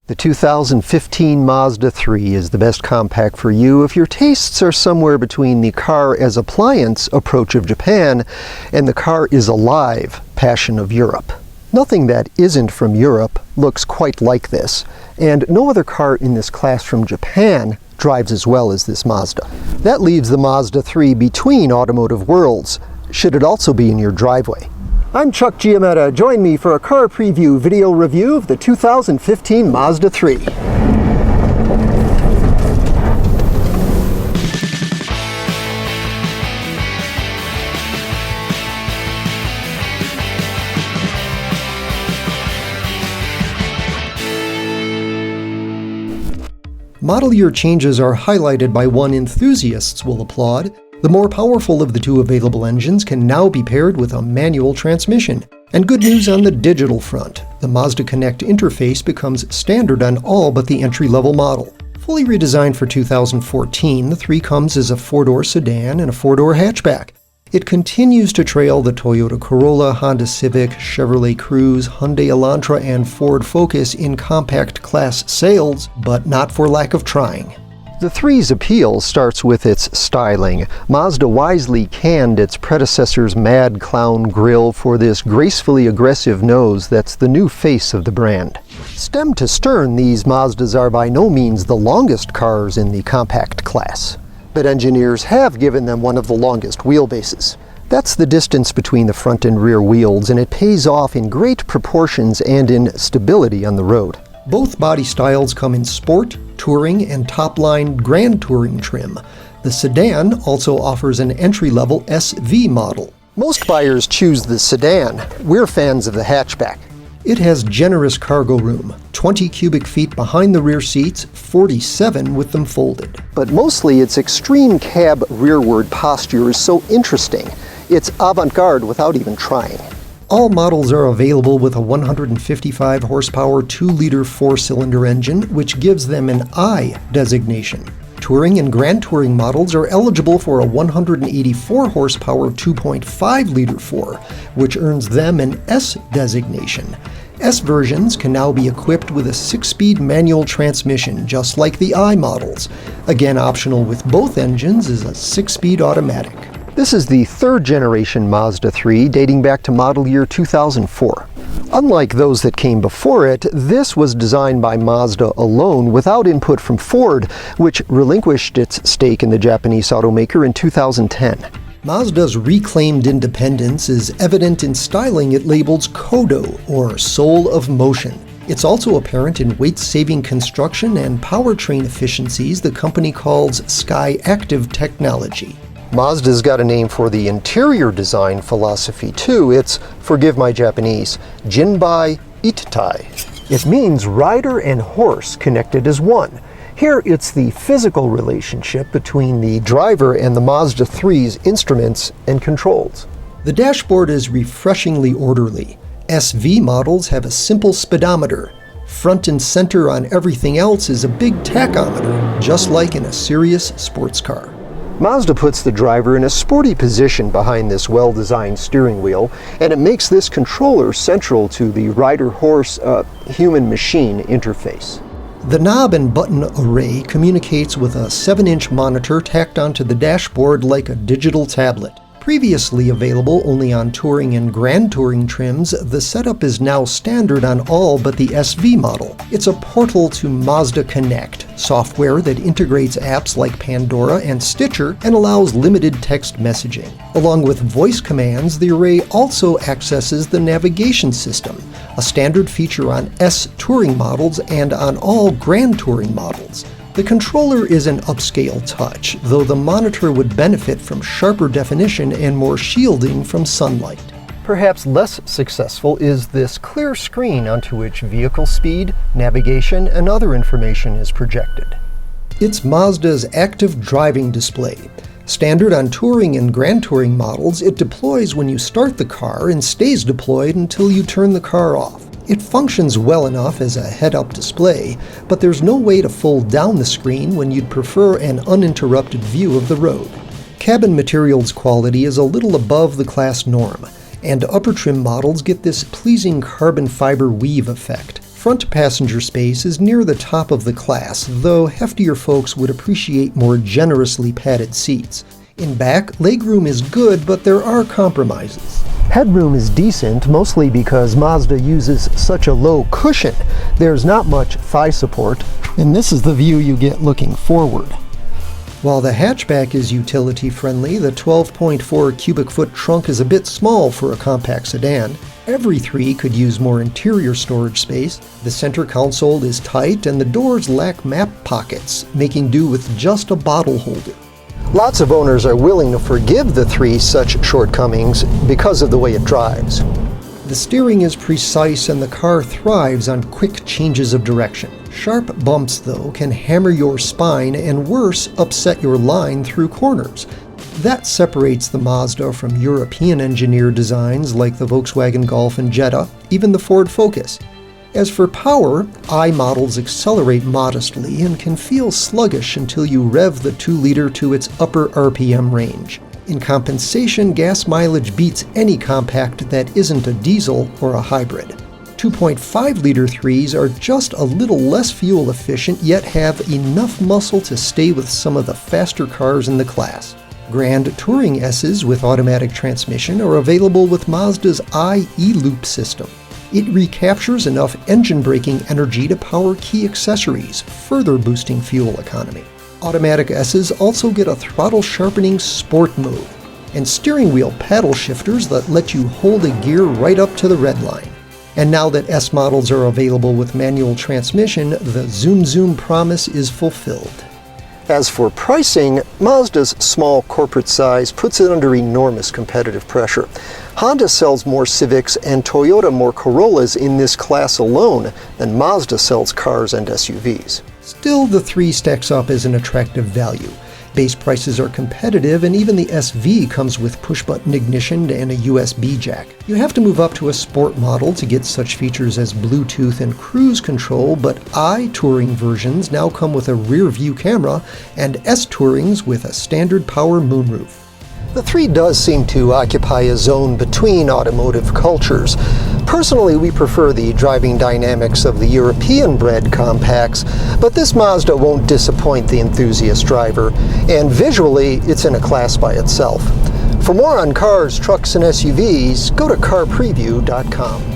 The 2015 Mazda 3 is the best compact for you if your tastes are somewhere between the car as appliance approach of Japan and the car is alive passion of Europe. Nothing that isn't from Europe looks quite like this, and no other car in this class from Japan drives as well as this Mazda. That leaves the Mazda 3 between automotive worlds, should it also be in your driveway. I'm Chuck Giametta. Join me for a car preview video review of the 2015 Mazda 3. Model year changes are highlighted by one enthusiasts will applaud. The more powerful of the two available engines can now be paired with a manual transmission. And good news on the digital front. The Mazda Connect interface becomes standard on all but the entry-level model. Fully redesigned for 2014, the 3 comes as a 4-door sedan and a 4-door hatchback. It continues to trail the Toyota Corolla, Honda Civic, Chevrolet Cruze, Hyundai Elantra, and Ford Focus in compact class sales, but not for lack of trying. The 3's appeal starts with its styling. Mazda wisely canned its predecessor's Mad Clown grille for this gracefully aggressive nose that's the new face of the brand. Stem to stern, these Mazdas are by no means the longest cars in the compact class, but engineers have given them one of the longest wheelbases. That's the distance between the front and rear wheels, and it pays off in great proportions and in stability on the road. Both body styles come in Sport, Touring, and top-line Grand Touring trim. The sedan also offers an entry-level SV model. Most buyers choose the sedan. We're fans of the hatchback. It has generous cargo room, 20 cubic feet behind the rear seats, 47 with them folded. But mostly its extreme cab rearward posture is so interesting. It's avant-garde without even trying. All models are available with a 155 horsepower 2-liter 4-cylinder engine, which gives them an I designation. Touring and Grand Touring models are eligible for a 184 horsepower 2.5-liter 4, which earns them an S designation. S versions can now be equipped with a 6-speed manual transmission, just like the I models. Again, optional with both engines is a 6-speed automatic. This is the 3rd generation Mazda 3, dating back to model year 2004. Unlike those that came before it, this was designed by Mazda alone without input from Ford, which relinquished its stake in the Japanese automaker in 2010. Mazda's reclaimed independence is evident in styling it labels Kodo, or Soul of Motion. It's also apparent in weight-saving construction and powertrain efficiencies the company calls Skyactive technology. Mazda's got a name for the interior design philosophy too. It's, forgive my Japanese, Jinbai Ittai. It means rider and horse connected as one. Here it's the physical relationship between the driver and the Mazda 3's instruments and controls. The dashboard is refreshingly orderly. SV models have a simple speedometer. Front and center on everything else is a big tachometer, just like in a serious sports car. Mazda puts the driver in a sporty position behind this well-designed steering wheel, and it makes this controller central to the rider-horse human-machine interface. The knob and button array communicates with a 7-inch monitor tacked onto the dashboard like a digital tablet. Previously available only on Touring and Grand Touring trims, the setup is now standard on all but the SV model. It's a portal to Mazda Connect, software that integrates apps like Pandora and Stitcher and allows limited text messaging. Along with voice commands, the array also accesses the navigation system, a standard feature on S Touring models and on all Grand Touring models. The controller is an upscale touch, though the monitor would benefit from sharper definition and more shielding from sunlight. Perhaps less successful is this clear screen onto which vehicle speed, navigation, and other information is projected. It's Mazda's active driving display. Standard on Touring and Grand Touring models, it deploys when you start the car and stays deployed until you turn the car off. It functions well enough as a head-up display, but there's no way to fold down the screen when you'd prefer an uninterrupted view of the road. Cabin materials quality is a little above the class norm, and upper trim models get this pleasing carbon fiber weave effect. Front passenger space is near the top of the class, though heftier folks would appreciate more generously padded seats. In back, legroom is good, but there are compromises. Headroom is decent, mostly because Mazda uses such a low cushion. There's not much thigh support, and this is the view you get looking forward. While the hatchback is utility-friendly, the 12.4 cubic foot trunk is a bit small for a compact sedan. Every three could use more interior storage space. The center console is tight, and the doors lack map pockets, making do with just a bottle holder. Lots of owners are willing to forgive the three such shortcomings because of the way it drives. The steering is precise and the car thrives on quick changes of direction. Sharp bumps, though, can hammer your spine and worse, upset your line through corners. That separates the Mazda from European-engineered designs like the Volkswagen Golf and Jetta, even the Ford Focus. As for power, I models accelerate modestly and can feel sluggish until you rev the 2-liter to its upper RPM range. In compensation, gas mileage beats any compact that isn't a diesel or a hybrid. 2.5-liter 3s are just a little less fuel efficient, yet have enough muscle to stay with some of the faster cars in the class. Grand Touring S's with automatic transmission are available with Mazda's i-eLoop system. It recaptures enough engine braking energy to power key accessories, further boosting fuel economy. Automatic S's also get a throttle sharpening sport mode, and steering wheel paddle shifters that let you hold a gear right up to the red line. And now that S models are available with manual transmission, the Zoom Zoom promise is fulfilled. As for pricing, Mazda's small corporate size puts it under enormous competitive pressure. Honda sells more Civics and Toyota more Corollas in this class alone than Mazda sells cars and SUVs. Still, the 3 stacks up as an attractive value. Base prices are competitive, and even the SV comes with push-button ignition and a USB jack. You have to move up to a sport model to get such features as Bluetooth and cruise control, but I-Touring versions now come with a rear-view camera, and S-Tourings with a standard power moonroof. The 3 does seem to occupy a zone between automotive cultures. Personally, we prefer the driving dynamics of the European-bred compacts, but this Mazda won't disappoint the enthusiast driver, and visually, it's in a class by itself. For more on cars, trucks, and SUVs, go to CarPreview.com.